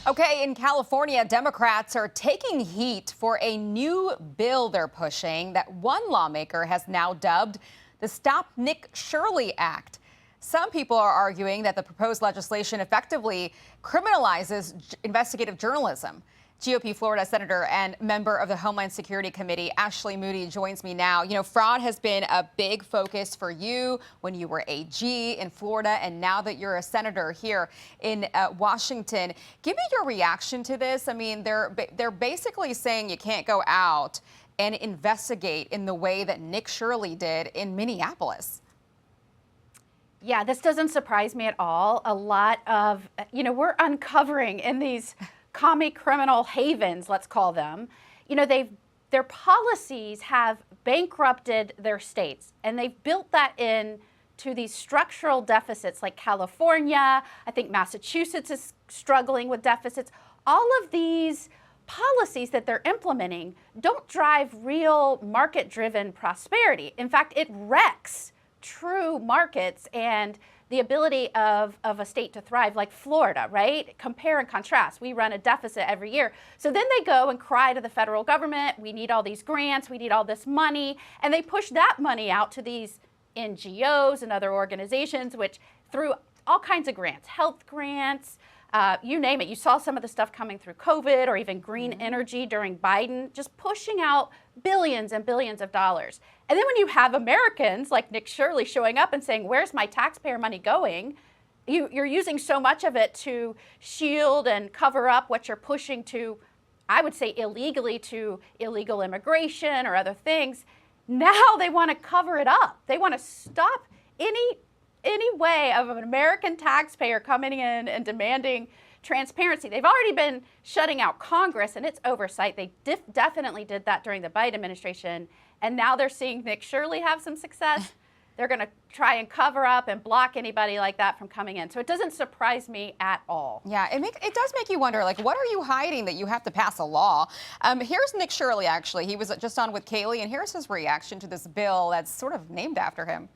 Okay, in California, Democrats are taking heat for a new bill they're pushing that one lawmaker has now dubbed the Stop Nick Shirley Act. Some people are arguing that the proposed legislation effectively criminalizes investigative journalism. GOP Florida Senator and member of the Homeland Security Committee, Ashley Moody, joins me now. You know, fraud has been a big focus for you when you were AG in Florida, and now that you're a senator here in Washington. Give me your reaction to this. I mean, they're basically saying you can't go out and investigate in the way that Nick Shirley did in Minneapolis. Yeah, this doesn't surprise me at all. A lot of, we're uncovering in these commie criminal havens, let's call them, their policies have bankrupted their states, and they've built that in to these structural deficits like California. I think Massachusetts is struggling with deficits. All of these policies that they're implementing don't drive real market-driven prosperity. In fact, it wrecks true markets and the ability of a state to thrive, like Florida, right? Compare and contrast. We run a deficit every year. So then they go and cry to the federal government, we need all these grants, we need all this money, and they push that money out to these NGOs and other organizations, which through all kinds of grants, health grants, you name it. You saw some of the stuff coming through COVID or even green energy during Biden, just pushing out billions and billions of dollars. And then when you have Americans like Nick Shirley showing up and saying, where's my taxpayer money going? You're using so much of it to shield and cover up what you're pushing to, I would say illegally, to illegal immigration or other things. Now they want to cover it up. They want to stop any way of an American taxpayer coming in and demanding transparency. They've already been shutting out Congress and its oversight. They definitely did that during the Biden administration. And now they're seeing Nick Shirley have some success. They're going to try and cover up and block anybody like that from coming in. So it doesn't surprise me at all. Yeah, it does make you wonder, like, what are you hiding that you have to pass a law? Here's Nick Shirley, actually. He was just on with Kaylee, and here's his reaction to this bill that's sort of named after him.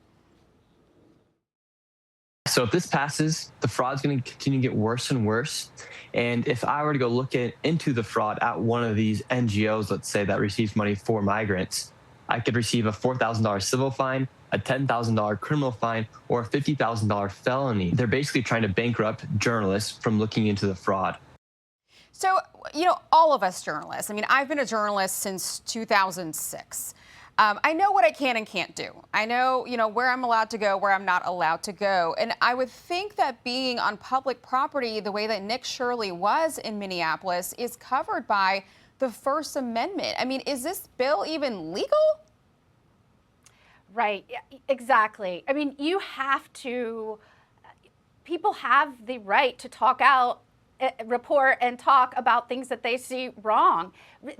So if this passes, the fraud's going to continue to get worse and worse. And if I were to go look into the fraud at one of these NGOs, let's say, that receives money for migrants, I could receive a $4,000 civil fine, a $10,000 criminal fine, or a $50,000 felony. They're basically trying to bankrupt journalists from looking into the fraud. So, all of us journalists, I mean, I've been a journalist since 2006. I know what I can and can't do. I know, where I'm allowed to go, where I'm not allowed to go. And I would think that being on public property the way that Nick Shirley was in Minneapolis is covered by the First Amendment. I mean, is this bill even legal? Right, exactly. I mean, people have the right to talk out, report and talk about things that they see wrong.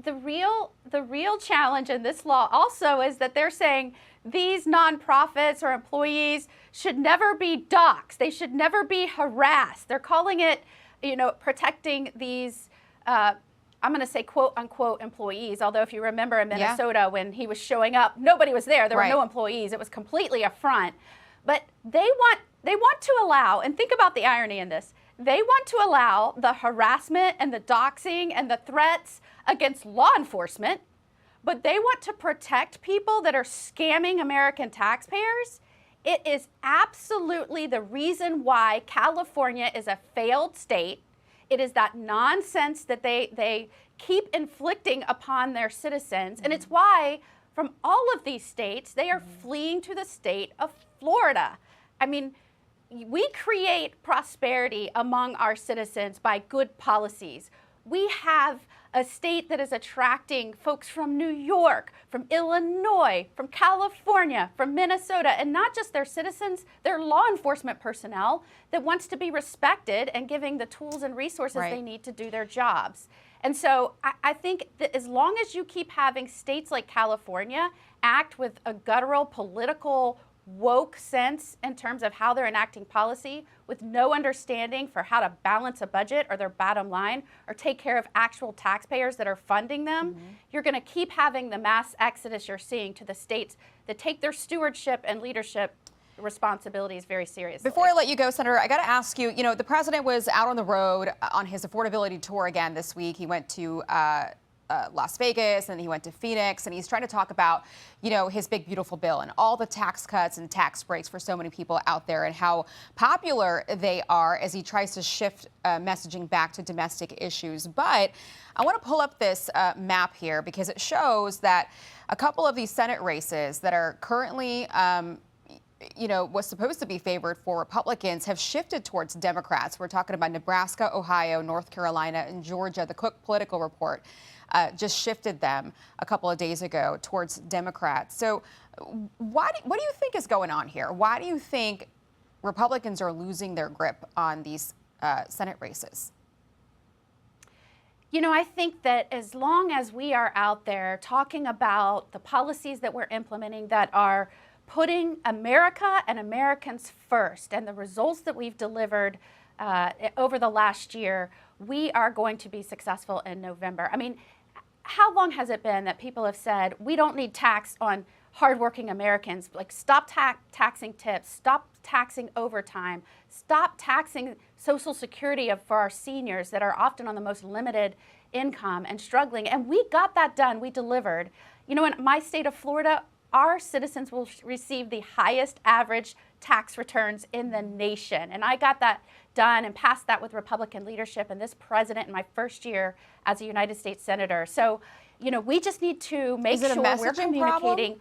The real challenge in this law also is that they're saying these nonprofits or employees should never be doxxed. They should never be harassed. They're calling it, protecting these, I'm going to say quote unquote employees, although if you remember in Minnesota when he was showing up, nobody was there. There were no employees. It was completely a front. But they want to allow, and think about the irony in this, they want to allow the harassment and the doxing and the threats against law enforcement, but they want to protect people that are scamming American taxpayers. It is absolutely the reason why California is a failed state. It is that nonsense that they keep inflicting upon their citizens. And it's why from all of these states, they are fleeing to the state of Florida. I mean, we create prosperity among our citizens by good policies. We have a state that is attracting folks from New York, from Illinois, from California, from Minnesota, and not just their citizens, their law enforcement personnel that wants to be respected and giving the tools and resources they need to do their jobs. And so I think that as long as you keep having states like California act with a guttural political woke sense in terms of how they're enacting policy with no understanding for how to balance a budget or their bottom line or take care of actual taxpayers that are funding them, you're going to keep having the mass exodus you're seeing to the states that take their stewardship and leadership responsibilities very seriously. Before I let you go, Senator, I got to ask you, the president was out on the road on his affordability tour again this week. He went to Las Vegas and he went to Phoenix, and he's trying to talk about, his big, beautiful bill and all the tax cuts and tax breaks for so many people out there and how popular they are as he tries to shift messaging back to domestic issues. But I want to pull up this map here because it shows that a couple of these Senate races that are currently was supposed to be favored for Republicans have shifted towards Democrats. We're talking about Nebraska, Ohio, North Carolina, and Georgia. The Cook Political Report just shifted them a couple of days ago towards Democrats. So what do you think is going on here? Why do you think Republicans are losing their grip on these Senate races? I think that as long as we are out there talking about the policies that we're implementing that are putting America and Americans first and the results that we've delivered over the last year, we are going to be successful in November. I mean, how long has it been that people have said, we don't need tax on hardworking Americans? Like, stop taxing tips, stop taxing overtime, stop taxing Social Security for our seniors that are often on the most limited income and struggling. And we got that done. We delivered. In my state of Florida, our citizens will receive the highest average tax returns in the nation. And I got that done and passed that with Republican leadership and this president in my first year as a United States Senator. So, we just need to make sure we're communicating.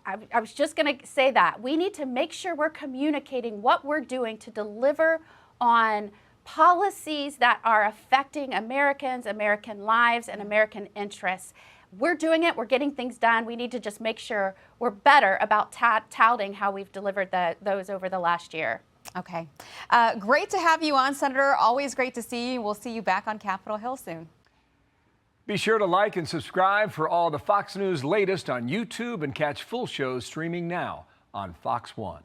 I was just going to say that. We need to make sure we're communicating what we're doing to deliver on policies that are affecting Americans, American lives, and American interests. We're doing it. We're getting things done. We need to just make sure we're better about touting how we've delivered those over the last year. Okay. Great to have you on, Senator. Always great to see you. We'll see you back on Capitol Hill soon. Be sure to like and subscribe for all the Fox News latest on YouTube and catch full shows streaming now on Fox One.